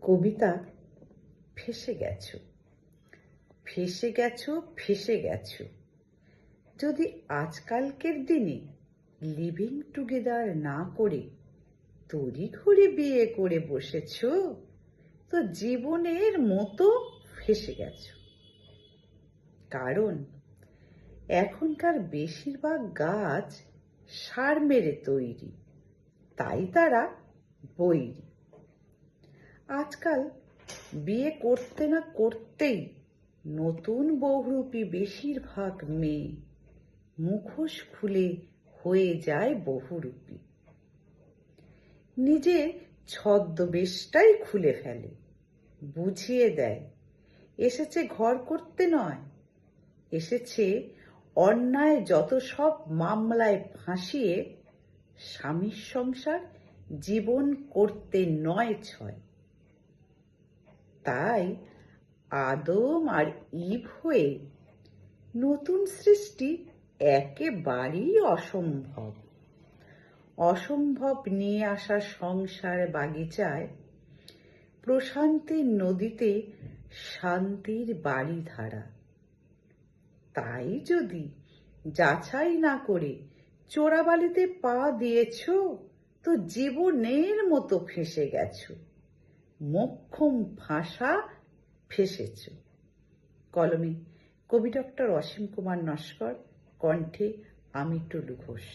কবিতা ফেঁসে গেছো, ফেঁসে গেছো, ফেঁসে গেছো। যদি আজকালকের দিনে লিভিং টুগেদার না করে তড়িঘড়ি বিয়ে করে বসেছো, তো জীবনের মতো ফেঁসে গেছো। কারণ এখনকার বেশিরভাগ গাছ সার মেরে তৈরি, তাই তারা বৈরী। আজকাল বিয়ে করতে না করতেই নতুন বহুরূপী বেশিরভাগ মেয়ে মুখোশ খুলে হয়ে যায় বহুরূপী। নিজের ছদ্মবেশটাই খুলে ফেলে, বুঝিয়ে দেয় এসেছে ঘর করতে নয়, এসেছে অন্যায় যত সব মামলায় ফাঁসিয়ে স্বামীর সংসার জীবন করতে নয় ছয়। তাই আদম আর ইভ হয়ে নতুন সৃষ্টি একেবারেই অসম্ভব। অসম্ভব নিয়ে আসা সংসার বাগিচায় প্রশান্তির নদীতে শান্তির বাড়ি ধারা। তাই যদি যাচাই না করে চোরাবালিতে পা দিয়েছ, তো জীবনের মতো ফেঁসে গেছো, মোক্ষম ফাঁসা ফেঁসেছ। কলমে কবি ডক্টর অসীম কুমার নস্কর, কণ্ঠে আমি টুলু ঘোষ।